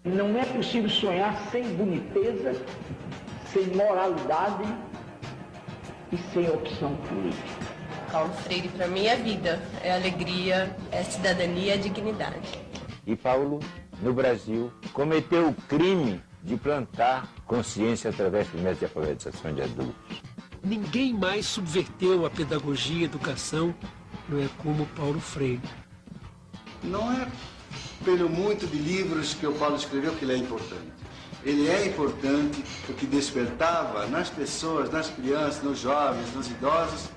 Não é possível sonhar sem boniteza, sem moralidade e sem opção política. Paulo Freire, para mim, é vida, é alegria, é cidadania, é dignidade. E Paulo, no Brasil, cometeu o crime de plantar consciência através do método de alfabetização de adultos. Ninguém mais subverteu a pedagogia e a educação, não é como Paulo Freire. Não é pelo muito de livros que o Paulo escreveu que ele é importante. Ele é importante porque despertava nas pessoas, nas crianças, nos jovens, nos idosos,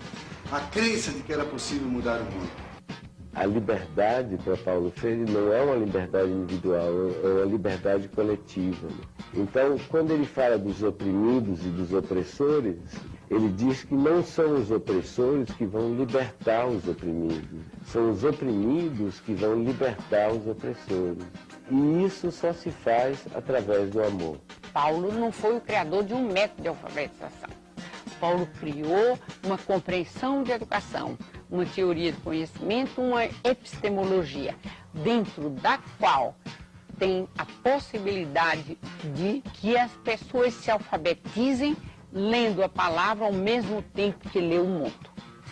a crença de que era possível mudar o mundo. A liberdade para Paulo Freire não é uma liberdade individual, é uma liberdade coletiva. Então, quando ele fala dos oprimidos e dos opressores, ele diz que não são os opressores que vão libertar os oprimidos, são os oprimidos que vão libertar os opressores. E isso só se faz através do amor. Paulo não foi o criador de um método de alfabetização. Paulo criou uma compreensão de educação, uma teoria de conhecimento, uma epistemologia, dentro da qual tem a possibilidade de que as pessoas se alfabetizem lendo a palavra ao mesmo tempo que lê o mundo,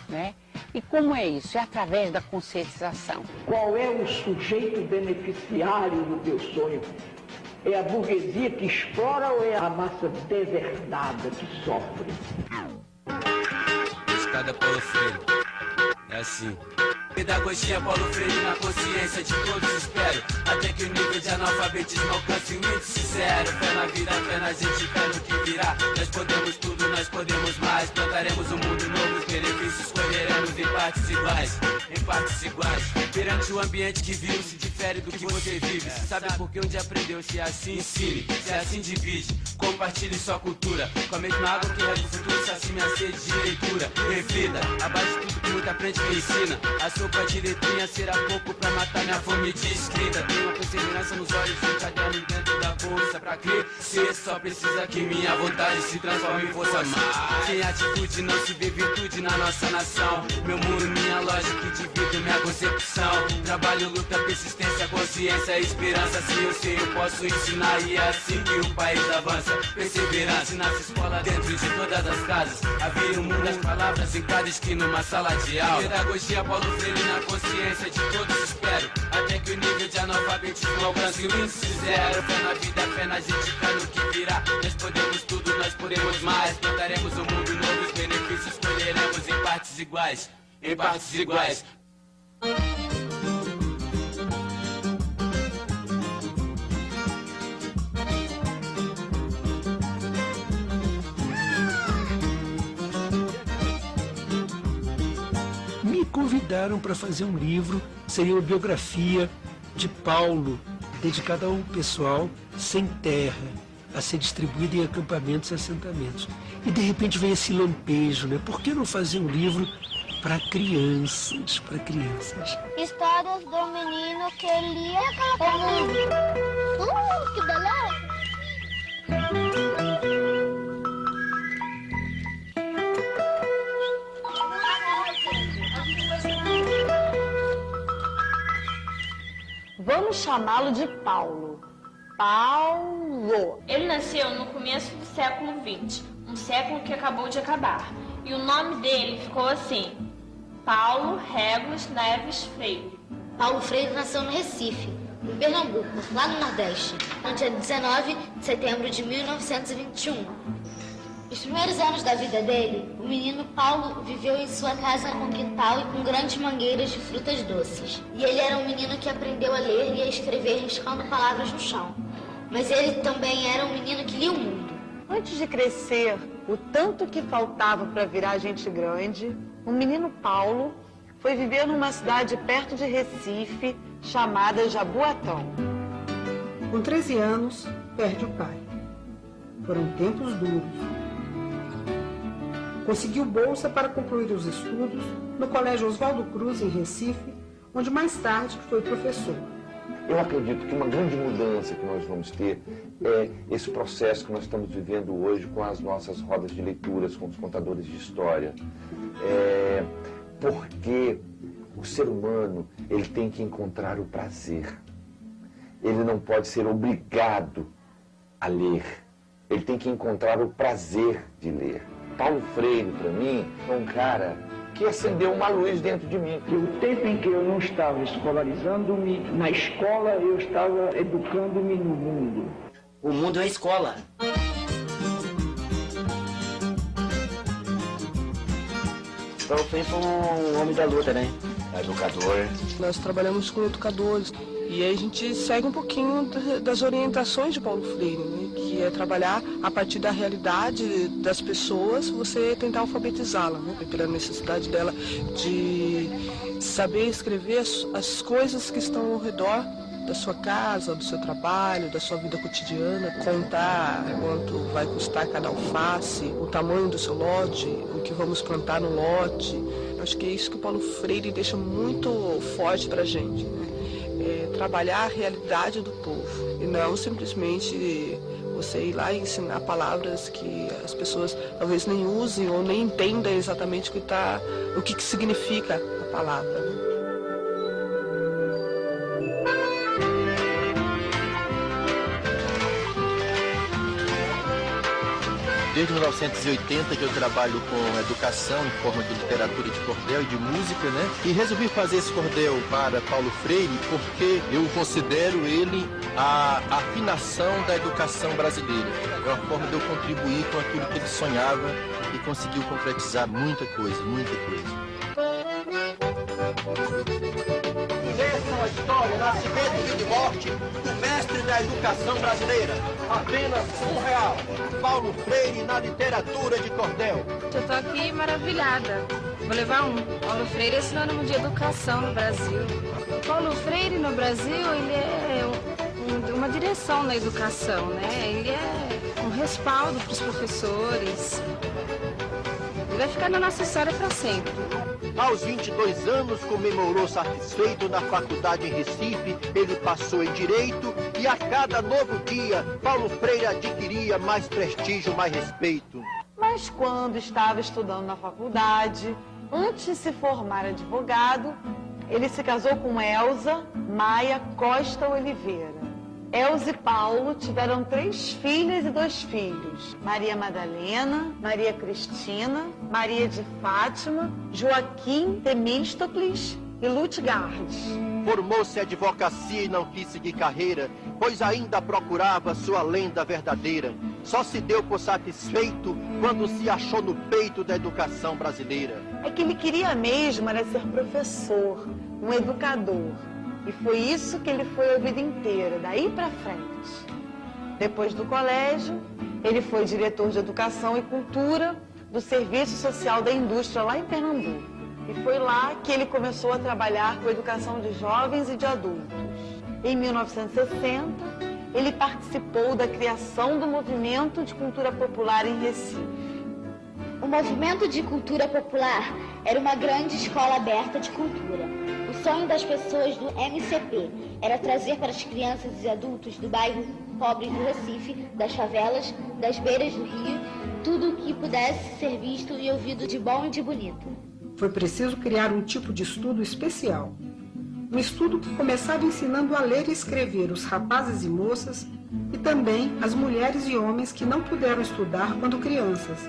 né? E como é isso? É através da conscientização. Qual é o sujeito beneficiário do teu sonho? É a burguesia que explora ou é a massa deserdada que sofre? Escada Paulo Freire, é assim. Pedagogia Paulo Freire na consciência de todos espero. Até que o nível de analfabetismo alcance o índice zero. Fé na vida, fé na gente, fé no que virá. Nós podemos tudo, nós podemos mais. Plantaremos um mundo novo, os benefícios colheremos em partes iguais. Em partes iguais. Perante o ambiente que viu, se difere do que você vive. Sabe por que onde aprendeu, se é assim ensine. Se é assim divide, compartilhe sua cultura. Com a mesma água que rega o futuro, se assim minha sede de leitura. Reflita, abaixo de tudo que muito aprende me ensina. A sopa de letrinha será pouco pra matar minha fome de escrita. Tenho uma perseverança nos olhos e um caderno dentro da bolsa. Pra crescer só precisa que minha vontade se transforme em força mais. Sem atitude não se vê virtude na nossa nação. Meu mundo, minha lógica que divido minha concepção. Trabalho, luta, persistência, consciência, esperança. Se eu sei eu posso ensinar e é assim que o país avança. Perseverança nasce escola dentro de todas as casas. Havia um mundo das palavras em cada esquina, numa sala de aula. Pedagogia Paulo Freire na consciência de todos espero. Até que o nível de analfabetismo alcance o índice zero. Fé na vida, fé na gente, fé no que virá. Nós podemos tudo, nós podemos mais. Plantaremos um mundo novo, os benefícios colheremos em partes iguais. Em partes iguais. Me convidaram para fazer um livro, seria uma biografia de Paulo, dedicada a um pessoal sem terra, a ser distribuído em acampamentos e assentamentos. E de repente veio esse lampejo, né? Por que não fazer um livro para crianças, para crianças? Histórias do menino que lia o mundo. Que beleza! Vamos chamá-lo de Paulo. Paulo. Ele nasceu no começo do século XX, um século que acabou de acabar. E o nome dele ficou assim: Paulo Regos Neves Freire. Paulo Freire nasceu no Recife, em Pernambuco, lá no Nordeste, no dia 19 de setembro de 1921. Nos primeiros anos da vida dele, o menino Paulo viveu em sua casa com quintal e com grandes mangueiras de frutas doces. E ele era um menino que aprendeu a ler e a escrever riscando palavras no chão. Mas ele também era um menino que lia o mundo. Antes de crescer, o tanto que faltava para virar gente grande, o menino Paulo foi viver numa cidade perto de Recife, chamada Jaboatão. Com 13 anos, perde o pai. Foram tempos duros. Conseguiu bolsa para concluir os estudos no Colégio Oswaldo Cruz, em Recife, onde mais tarde foi professor. Eu acredito que uma grande mudança que nós vamos ter é esse processo que nós estamos vivendo hoje com as nossas rodas de leituras, com os contadores de história. Porque o ser humano ele tem que encontrar o prazer. ele não pode ser obrigado a ler. Ele tem que encontrar o prazer de ler. Paulo Freire, para mim, é um cara que acendeu uma luz dentro de mim. E o tempo em que eu não estava escolarizando-me na escola, eu estava educando-me no mundo. O mundo é a escola. Paulo Freire foi um homem da luta, né? Educador. Nós trabalhamos com educadores e aí a gente segue um pouquinho das orientações de Paulo Freire, né? Que é trabalhar a partir da realidade das pessoas, você tentar alfabetizá-la, né? Pela necessidade dela de saber escrever as coisas que estão ao redor da sua casa, do seu trabalho, da sua vida cotidiana, contar quanto vai custar cada alface, o tamanho do seu lote, o que vamos plantar no lote. Acho que é isso que o Paulo Freire deixa muito forte para a gente, né? Trabalhar a realidade do povo e não simplesmente você ir lá e ensinar palavras que as pessoas talvez nem usem ou nem entendam exatamente o que significa a palavra, né? Desde 1980 que eu trabalho com educação em forma de literatura de cordel e de música, né? E resolvi fazer esse cordel para Paulo Freire porque eu considero ele a afinação da educação brasileira. É uma forma de eu contribuir com aquilo que ele sonhava e conseguiu concretizar muita coisa, muita coisa. Conheçam a história, nascimento e morte do mestre da educação brasileira. Apenas R$1. Paulo Freire na literatura de cordel. Eu tô aqui maravilhada. Vou levar um. Paulo Freire é sinônimo de educação no Brasil. Paulo Freire no Brasil, ele é uma direção na educação, né? Ele é um respaldo para os professores. Ele vai ficar na nossa história para sempre. Aos 22 anos, comemorou satisfeito na faculdade em Recife, ele passou em Direito e a cada novo dia, Paulo Freire adquiria mais prestígio, mais respeito. Mas quando estava estudando na faculdade, antes de se formar advogado, ele se casou com Elza Maia Costa Oliveira. Elza e Paulo tiveram 3 filhas e 2 filhos. Maria Madalena, Maria Cristina, Maria de Fátima, Joaquim Temístocles e Lutgardes. Formou-se em advocacia e não quis seguir carreira, pois ainda procurava sua lenda verdadeira. Só se deu por satisfeito quando se achou no peito da educação brasileira. É que ele queria mesmo era ser professor, um educador. E foi isso que ele foi a vida inteira, daí para frente. Depois do colégio, ele foi diretor de Educação e Cultura do Serviço Social da Indústria lá em Pernambuco. E foi lá que ele começou a trabalhar com a educação de jovens e de adultos. Em 1960, ele participou da criação do Movimento de Cultura Popular em Recife. O Movimento de Cultura Popular era uma grande escola aberta de cultura. O sonho das pessoas do MCP era trazer para as crianças e adultos do bairro pobre do Recife, das favelas, das beiras do rio, tudo o que pudesse ser visto e ouvido de bom e de bonito. Foi preciso criar um tipo de estudo especial. Um estudo que começava ensinando a ler e escrever os rapazes e moças e também as mulheres e homens que não puderam estudar quando crianças.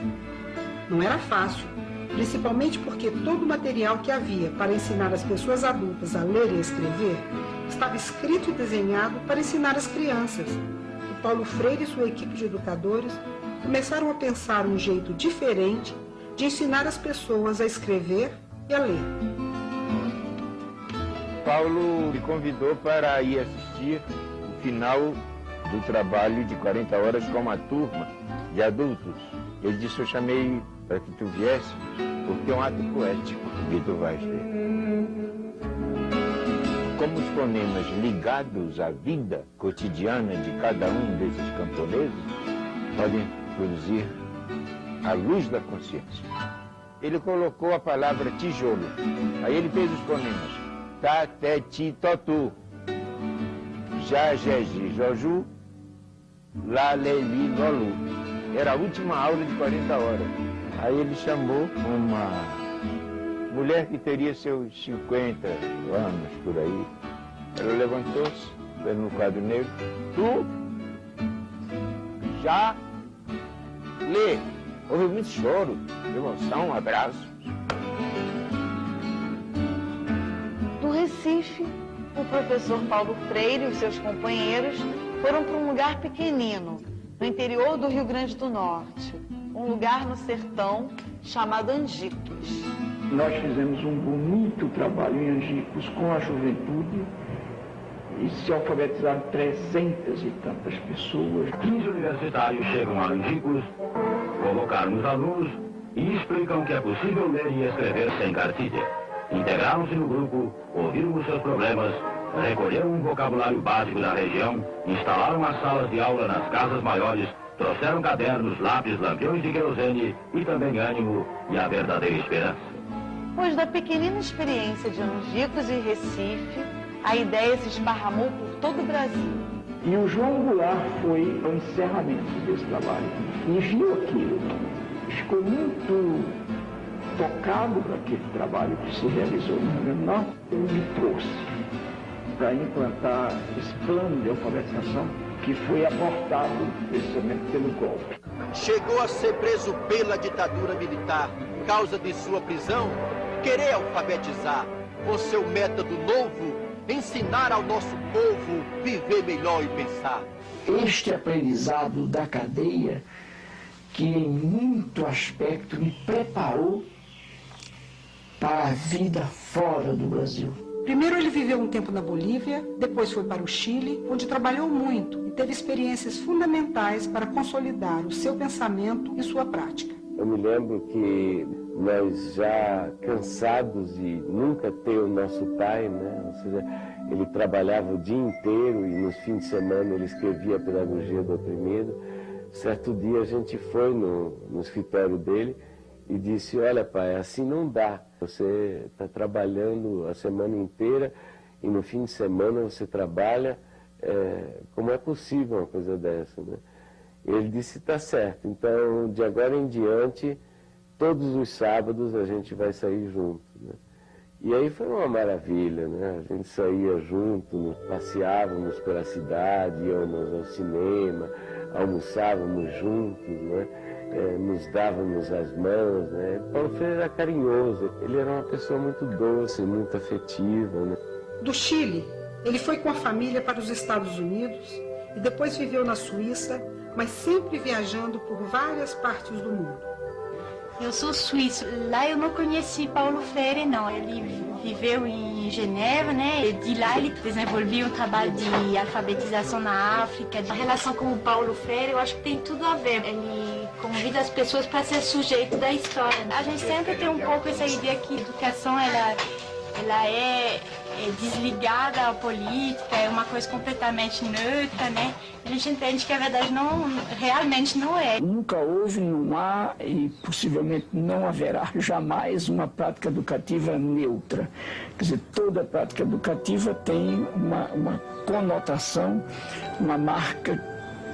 Não era fácil, principalmente porque todo o material que havia para ensinar as pessoas adultas a ler e escrever estava escrito e desenhado para ensinar as crianças. E Paulo Freire e sua equipe de educadores começaram a pensar um jeito diferente de ensinar as pessoas a escrever e a ler. Paulo me convidou para ir assistir o final do trabalho de 40 horas com uma turma de adultos. Ele disse, eu chamei para que tu viesse, porque é um ato poético que tu vais ter. Como os fonemas ligados à vida cotidiana de cada um desses camponeses podem produzir a luz da consciência. Ele colocou a palavra tijolo, aí ele fez os fonemas. Ta, te, ti, totu, já, jeji, joju, lá, le, li, nolu. Era a última aula de 40 horas. Aí ele chamou uma mulher que teria seus 50 anos por aí. Ela levantou-se ele no quadro negro. Tu já lê. Houve muito choro, emoção, um abraço. Do Recife, o professor Paulo Freire e os seus companheiros foram para um lugar pequenino, no interior do Rio Grande do Norte, um lugar no sertão chamado Angicos. Nós fizemos um bonito trabalho em Angicos com a juventude e se alfabetizaram 300 e tantas pessoas. 15 universitários chegam a Angicos, convocaram os alunos e explicam que é possível ler e escrever sem cartilha. Integraram-se no grupo, ouviram os seus problemas, recolheram um vocabulário básico da região, instalaram as salas de aula nas casas maiores, trouxeram cadernos, lápis, lampiões de querosene e também ânimo e a verdadeira esperança. Pois da pequenina experiência de Angicos e Recife, a ideia se esparramou por todo o Brasil. E o João Goulart foi ao encerramento desse trabalho e viu aquilo. Ficou muito tocado por aquele trabalho que se realizou no Rio Grande do Norte. Ele me trouxe para implantar esse plano de alfabetização que foi abortado precisamente pelo golpe. Chegou a ser preso pela ditadura militar. Causa de sua prisão, querer alfabetizar. Com seu método novo, ensinar ao nosso povo viver melhor e pensar. Este aprendizado da cadeia, que em muito aspecto me preparou para a vida fora do Brasil. Primeiro ele viveu um tempo na Bolívia, depois foi para o Chile, onde trabalhou muito e teve experiências fundamentais para consolidar o seu pensamento e sua prática. Eu me lembro que nós já cansados de nunca ter o nosso pai, né? Ou seja, ele trabalhava o dia inteiro e nos fins de semana ele escrevia a Pedagogia do Oprimido. Certo dia a gente foi no escritório dele e disse: olha pai, assim não dá. Você está trabalhando a semana inteira e no fim de semana você trabalha. Como é possível uma coisa dessa, né? Ele disse: tá certo, então de agora em diante, todos os sábados a gente vai sair junto, né? E aí foi uma maravilha, né? A gente saía junto, passeávamos pela cidade, íamos ao cinema, almoçávamos juntos, né? Nos dávamos as mãos, né? Paulo Freire era carinhoso, ele era uma pessoa muito doce, muito afetiva, né? Do Chile, ele foi com a família para os Estados Unidos e depois viveu na Suíça, mas sempre viajando por várias partes do mundo. Eu sou suíço. Lá eu não conheci Paulo Freire, não. Ele viveu em Genebra, né? E de lá ele desenvolveu um trabalho de alfabetização na África. A relação com o Paulo Freire, eu acho que tem tudo a ver. Ele convida as pessoas para ser sujeito da história. A gente sempre tem um pouco essa ideia que a educação, ela é desligada à política, é uma coisa completamente neutra, né? A gente entende que a verdade realmente não é. Nunca houve, não há e possivelmente não haverá jamais uma prática educativa neutra. Quer dizer, toda prática educativa tem uma conotação, uma marca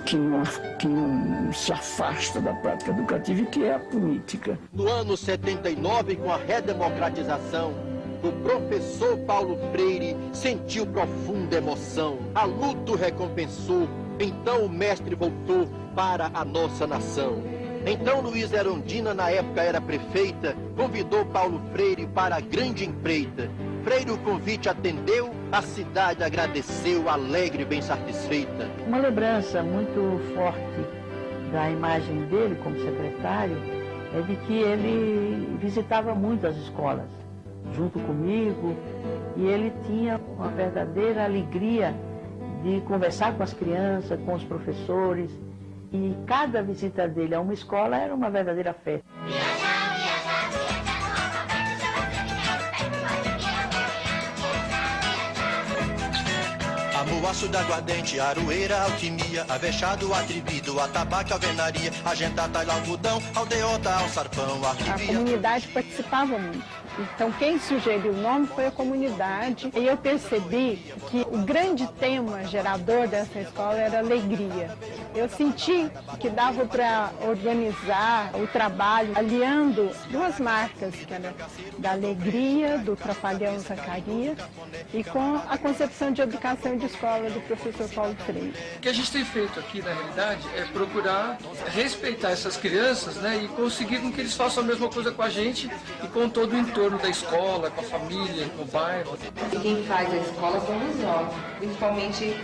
que não se afasta da prática educativa e que é a política. No ano 79, com a redemocratização, o professor Paulo Freire sentiu profunda emoção. A luta o recompensou, então o mestre voltou para a nossa nação. Então Luiz Erundina, na época era prefeita, convidou Paulo Freire para a grande empreita. Freire o convite atendeu, a cidade agradeceu, alegre e bem satisfeita. Uma lembrança muito forte da imagem dele como secretário é de que ele visitava muito as escolas, junto comigo, e ele tinha uma verdadeira alegria de conversar com as crianças, com os professores, e cada visita dele a uma escola era uma verdadeira festa. Amoaço da aguardente, aroeira, alquimia, avexado, atrevido, atabaque, alvenaria, agentata, algodão, aldeota, alçarpão, A arquivia. comunidade participava muito. Então, quem sugeriu o nome foi a comunidade. E eu percebi que o grande tema gerador dessa escola era alegria. Eu senti que dava para organizar o trabalho aliando duas marcas, que era da alegria, do Trapalhão Zacarias, e com a concepção de educação de escola do professor Paulo Freire. O que a gente tem feito aqui, na realidade, é procurar respeitar essas crianças, né, e conseguir com que eles façam a mesma coisa com a gente e com todo o entorno da escola, com a família, com o bairro. E quem faz a escola são os jovens, principalmente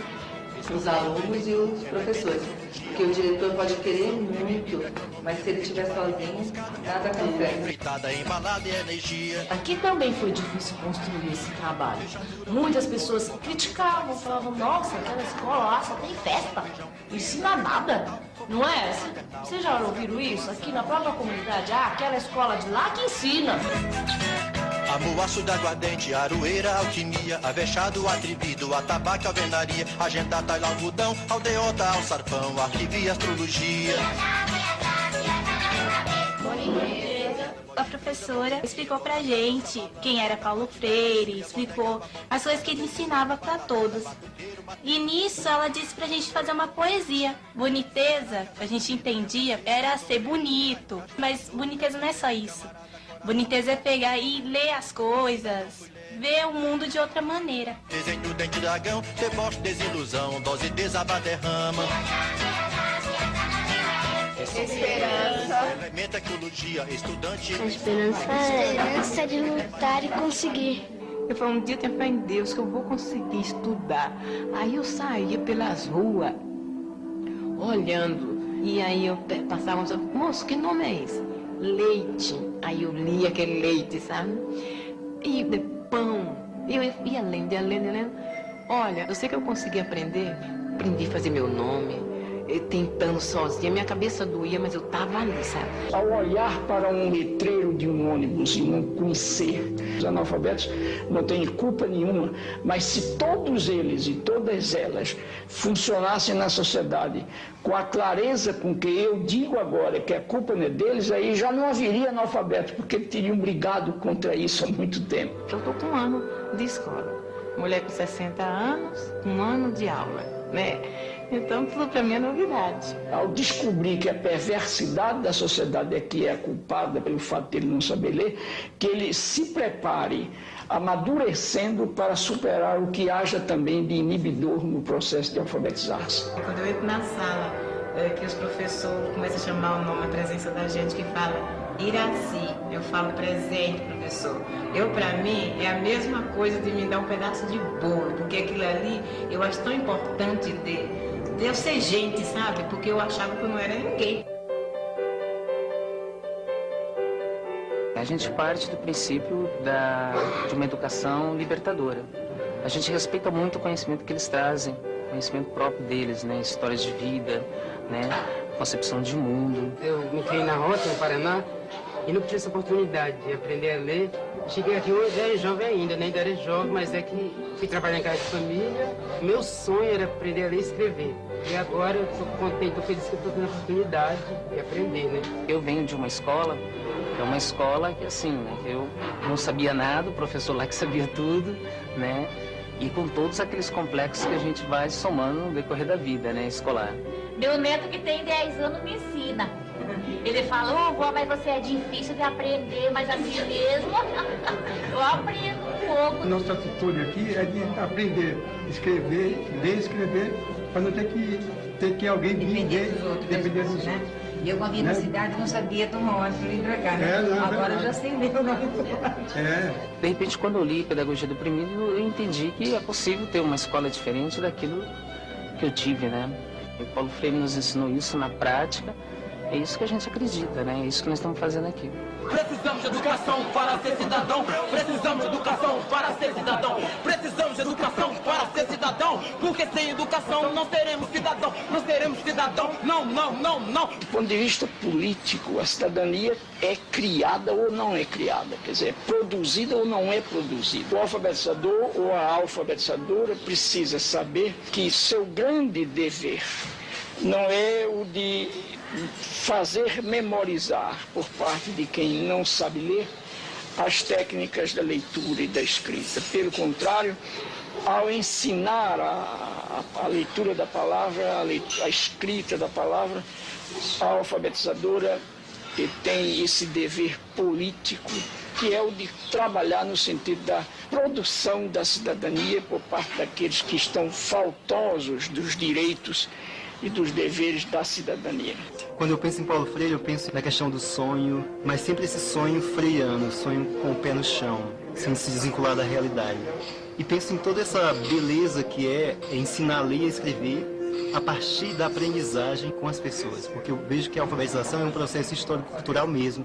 os alunos e os professores. Porque o diretor pode querer muito, mas se ele estiver sozinho, nada acontece. Aqui também foi difícil construir esse trabalho. Muitas pessoas criticavam, falavam, nossa, aquela escola lá só tem festa, não ensina nada. Não é? Vocês já ouviram isso aqui na própria comunidade? Ah, aquela escola de lá que ensina. Amoaço da aguardente, aroeira, alquimia, avexado, atrevido, atabaque, alvenaria, agendata, algodão, aldeota, alçarpão, arquivia, astrologia. A professora explicou pra gente quem era Paulo Freire, explicou as coisas que ele ensinava pra todos. E nisso ela disse pra gente fazer uma poesia. Boniteza, a gente entendia, era ser bonito, mas boniteza não é só isso. Boniteza é pegar e ler as coisas, ver o mundo de outra maneira. Desenho do dente dragão, deboche, desilusão, dose desabaderrama. Esperança. Elemento, ecologia, estudante. A esperança é de lutar e conseguir. Eu falei, um dia eu tenho fé em Deus que eu vou conseguir estudar. Aí eu saía pelas ruas, olhando, e aí eu passava e dizia, moço, que nome é esse? Leite. Aí eu lia aquele leite, sabe? E de pão. E eu ia lendo. Olha, eu sei que eu consegui aprender. Aprendi a fazer meu nome, tentando sozinha. Minha cabeça doía, mas eu tava ali, sabe? Ao olhar para um letreiro de um ônibus e não conhecer, os analfabetos não têm culpa nenhuma, mas se todos eles e todas elas funcionassem na sociedade com a clareza com que eu digo agora que a culpa não é deles, aí já não haveria analfabeto, porque teriam brigado contra isso há muito tempo. Eu estou com um ano de escola. Mulher com 60 anos, um ano de aula, né? Então, tudo para mim é novidade. Ao descobrir que a perversidade da sociedade é que é a culpada pelo fato de ele não saber ler, que ele se prepare, amadurecendo para superar o que haja também de inibidor no processo de alfabetizar-se. Quando eu entro na sala, que os professores começam a chamar o nome, a presença da gente, que fala Iraci, eu falo presente, professor. Para mim, é a mesma coisa de me dar um pedaço de bolo, porque aquilo ali eu acho tão importante de eu ser gente, sabe? Porque eu achava que eu não era ninguém. A gente parte do princípio de uma educação libertadora. A gente respeita muito o conhecimento que eles trazem, conhecimento próprio deles, né? Histórias de vida, né? Concepção de mundo. Eu me criei na roça, no Paraná, e não tive essa oportunidade de aprender a ler. Cheguei aqui hoje, era jovem ainda, né? Ainda era jovem, mas é que fui trabalhar em casa de família. Meu sonho era aprender a ler e escrever. E agora eu estou contente, estou feliz que estou tendo a oportunidade de aprender, né? Eu venho de uma escola, que é uma escola que assim, né? Eu não sabia nada, o professor lá que sabia tudo, né? E com todos aqueles complexos que a gente vai somando no decorrer da vida, né? Escolar. Meu neto que tem 10 anos me ensina. Ele fala, vó, mas você é difícil de aprender, mas assim mesmo eu aprendo um pouco. Nossa atitude aqui é de aprender, escrever, ler e escrever, para não ter que alguém depender dos outros. Né? Eu, quando ia na cidade, não sabia tomar ônibus para ir para cá, né? Agora eu já sei ler o nome do De repente, quando eu li Pedagogia do Oprimido, eu entendi que é possível ter uma escola diferente daquilo que eu tive, né? O Paulo Freire nos ensinou isso na prática. É isso que a gente acredita, né? É isso que nós estamos fazendo aqui. Precisamos de educação para ser cidadão. Precisamos de educação para ser cidadão. Precisamos de educação para ser cidadão. Porque sem educação não seremos cidadão. Não seremos cidadão. Não, não, não, não. Do ponto de vista político, a cidadania é criada ou não é criada. Quer dizer, é produzida ou não é produzida. O alfabetizador ou a alfabetizadora precisa saber que seu grande dever não é o de fazer memorizar por parte de quem não sabe ler as técnicas da leitura e da escrita. Pelo contrário, ao ensinar a leitura da palavra, a escrita da palavra, a alfabetizadora tem esse dever político, que é o de trabalhar no sentido da produção da cidadania por parte daqueles que estão faltosos dos direitos e dos deveres da cidadania. Quando eu penso em Paulo Freire, eu penso na questão do sonho, mas sempre esse sonho freiano, sonho com o pé no chão, sem se desvincular da realidade. E penso em toda essa beleza que é ensinar a ler e a escrever a partir da aprendizagem com as pessoas, porque eu vejo que a alfabetização é um processo histórico-cultural mesmo,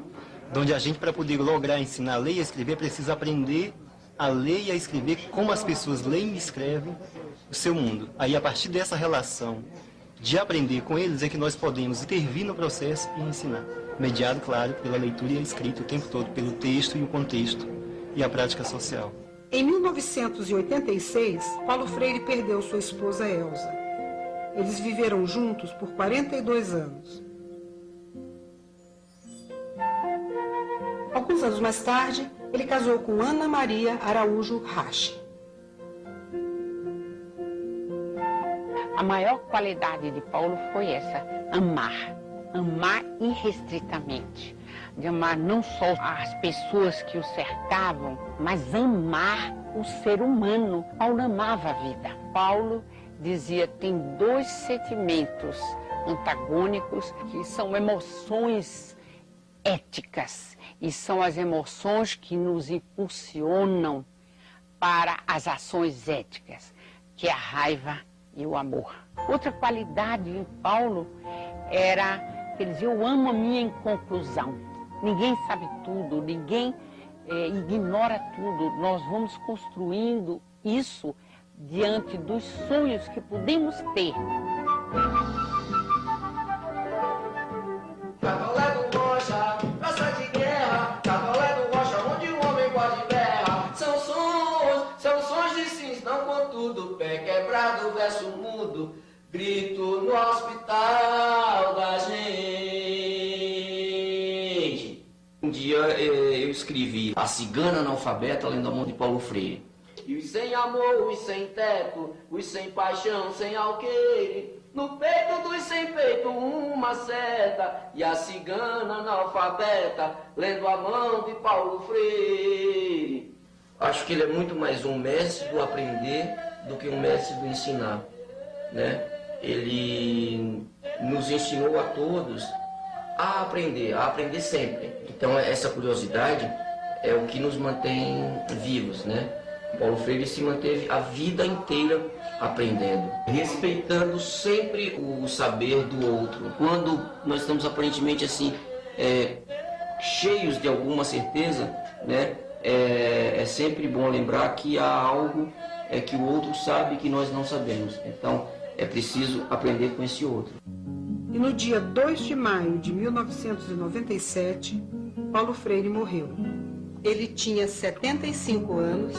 onde a gente, para poder lograr ensinar a ler e a escrever, precisa aprender a ler e a escrever como as pessoas leem e escrevem o seu mundo. Aí, a partir dessa relação de aprender com eles, é que nós podemos intervir no processo e ensinar. Mediado, claro, pela leitura e a escrita o tempo todo, pelo texto e o contexto e a prática social. Em 1986, Paulo Freire perdeu sua esposa Elza. Eles viveram juntos por 42 anos. Alguns anos mais tarde, ele casou com Ana Maria Araújo Rache. A maior qualidade de Paulo foi essa, amar. Amar irrestritamente. De amar não só as pessoas que o cercavam, mas amar o ser humano. Paulo amava a vida. Paulo dizia, tem dois sentimentos antagônicos que são emoções éticas e são as emoções que nos impulsionam para as ações éticas, que é a raiva e o amor. Outra qualidade em Paulo era que ele dizia, eu amo a minha inconclusão. Ninguém sabe tudo, ninguém ignora tudo. Nós vamos construindo isso diante dos sonhos que podemos ter. Cavalé do Rocha, praça de guerra, Cavalé do Rocha, onde o homem pode berra. São sons de sims, não contudo, pé quebrado, verso mudo, grito no hospital da gente. Um dia eu escrevi A Cigana Analfabeta, lendo a mão de Paulo Freire. E os sem amor, os sem teto, os sem paixão, sem alqueire, no peito dos sem peito uma seta, e a cigana analfabeta, lendo a mão de Paulo Freire. Acho que ele é muito mais um mestre do aprender do que um mestre do ensinar, né? Ele nos ensinou a todos a aprender sempre. Então essa curiosidade é o que nos mantém vivos, né? Paulo Freire se manteve a vida inteira aprendendo, respeitando sempre o saber do outro. Quando nós estamos aparentemente assim, cheios de alguma certeza, né, é sempre bom lembrar que há algo que o outro sabe que nós não sabemos. Então é preciso aprender com esse outro. E no dia 2 de maio de 1997, Paulo Freire morreu. Ele tinha 75 anos,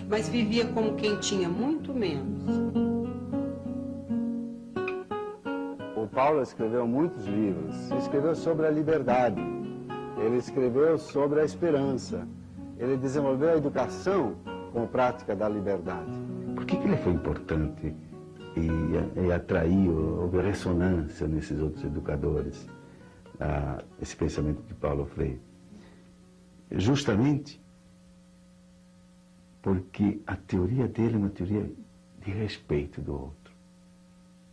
mas vivia como quem tinha muito menos. O Paulo escreveu muitos livros. Ele escreveu sobre a liberdade, ele escreveu sobre a esperança, ele desenvolveu a educação como prática da liberdade. Por que ele foi importante e atraiu, houve ressonância nesses outros educadores, esse pensamento de Paulo Freire? Justamente porque a teoria dele é uma teoria de respeito do outro.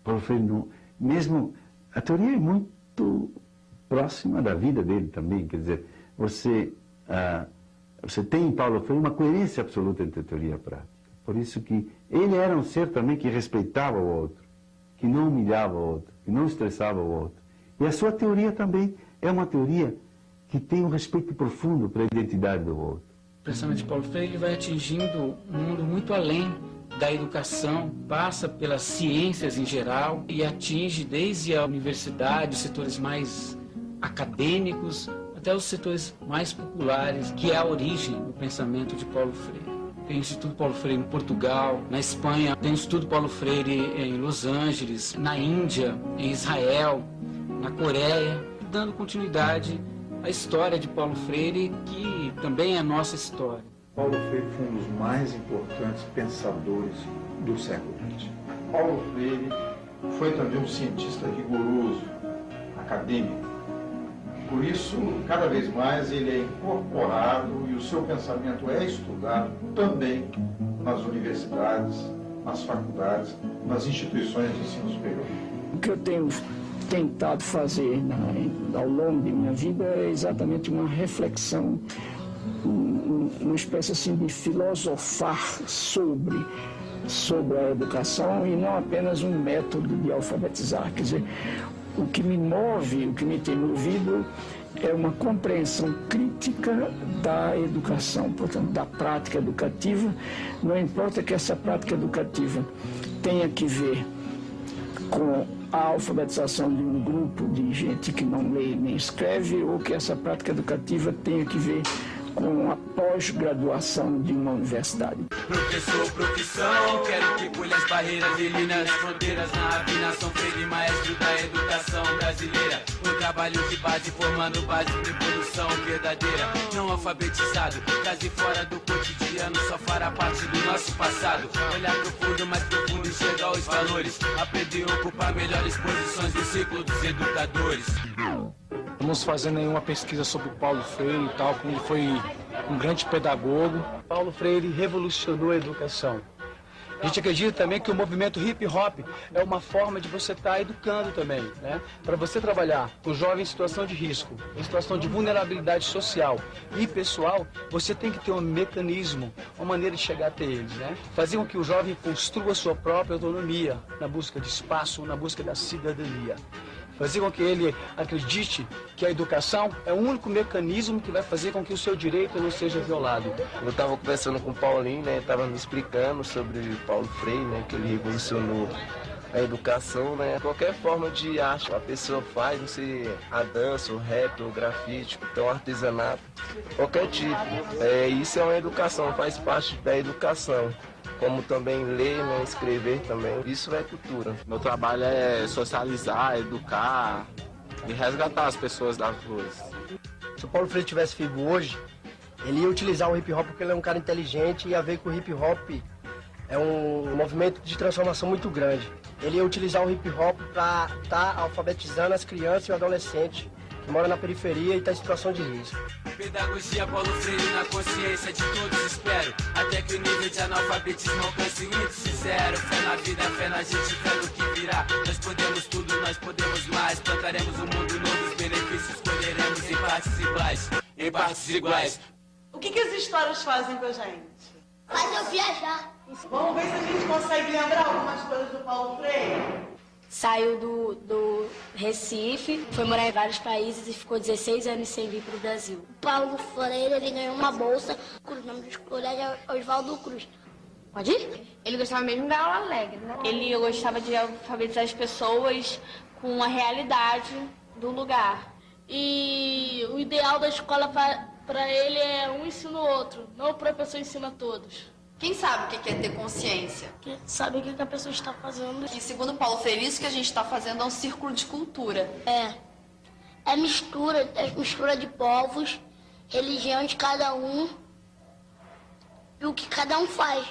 Paulo Freire não, mesmo a teoria é muito próxima da vida dele também, quer dizer, você tem em Paulo Freire uma coerência absoluta entre a teoria e a prática. Por isso que ele era um ser também que respeitava o outro, que não humilhava o outro, que não estressava o outro. E a sua teoria também é uma teoria que tem um respeito profundo para a identidade do outro. O pensamento de Paulo Freire vai atingindo um mundo muito além da educação, passa pelas ciências em geral e atinge desde a universidade, os setores mais acadêmicos, até os setores mais populares, que é a origem do pensamento de Paulo Freire. Tem o Instituto Paulo Freire em Portugal, na Espanha, tem o Instituto Paulo Freire em Los Angeles, na Índia, em Israel, na Coreia, dando continuidade à história de Paulo Freire, que também a nossa história. Paulo Freire foi um dos mais importantes pensadores do século XX. Paulo Freire foi também um cientista rigoroso, acadêmico. Por isso, cada vez mais ele é incorporado e o seu pensamento é estudado também nas universidades, nas faculdades, nas instituições de ensino superior. O que eu tenho tentado fazer ao longo de minha vida é exatamente uma reflexão, uma espécie assim de filosofar sobre a educação e não apenas um método de alfabetizar. Quer dizer, o que me move, o que me tem movido é uma compreensão crítica da educação, portanto, da prática educativa. Não importa que essa prática educativa tenha que ver com a alfabetização de um grupo de gente que não lê nem escreve, ou que essa prática educativa tenha que ver com a pós-graduação de uma universidade. Professor, profissão, quero que pule as barreiras, elimine as fronteiras na afinação, Freire, maestro da educação brasileira. Um trabalho de base, formando base de evolução verdadeira. Não alfabetizado, quase fora do cotidiano, só fará parte do nosso passado. Olhar profundo, mais profundo, enxergar os valores. Aprender a ocupar melhores posições no ciclo dos educadores. Estamos fazendo aí uma pesquisa sobre o Paulo Freire e tal, como ele foi um grande pedagogo. Paulo Freire revolucionou a educação. A gente acredita também que o movimento hip hop é uma forma de você estar educando também, né? Para você trabalhar com jovens em situação de risco, em situação de vulnerabilidade social e pessoal, você tem que ter um mecanismo, uma maneira de chegar até eles, né? Fazer com que o jovem construa sua própria autonomia na busca de espaço, na busca da cidadania. Fazer com que ele acredite que a educação é o único mecanismo que vai fazer com que o seu direito não seja violado. Eu estava conversando com o Paulinho, né? Estava me explicando sobre Paulo Freire, né? Que ele revolucionou a educação, né? Qualquer forma de arte a pessoa faz, não sei, a dança, o rap, o grafite, então artesanato, qualquer tipo. Isso é uma educação, faz parte da educação. Como também ler, né, escrever também. Isso é cultura. Meu trabalho é socializar, educar e resgatar as pessoas das ruas. Se o Paulo Freire tivesse vivo hoje, ele ia utilizar o hip hop porque ele é um cara inteligente e ia ver que o hip hop é um movimento de transformação muito grande. Ele ia utilizar o hip hop para estar alfabetizando as crianças e o adolescente que mora na periferia e está em situação de risco. Pedagogia Paulo Freire na consciência de todos, espero. Até que o nível de analfabetismo alcance o índice zero. Fé na vida, fé na gente, fé no que virá. Nós podemos tudo, nós podemos mais. Plantaremos um mundo novo, os benefícios colheremos em partes iguais. Em partes iguais. O que as histórias fazem com a gente? Faz eu viajar. Vamos ver se a gente consegue lembrar algumas coisas do Paulo Freire. Saiu do Recife, foi morar em vários países e ficou 16 anos sem vir para o Brasil. Paulo Freire, ele ganhou uma bolsa, o nome do colégio é Oswaldo Cruz. Pode ir? Ele gostava mesmo da aula alegre, né? Ele gostava de alfabetizar as pessoas com a realidade do lugar. E o ideal da escola para ele é um ensina o outro, não o professor ensina a todos. Quem sabe o que é ter consciência? Quem sabe o que a pessoa está fazendo. E segundo Paulo Freire, isso que a gente está fazendo é um círculo de cultura. É mistura de povos, religião de cada um e o que cada um faz.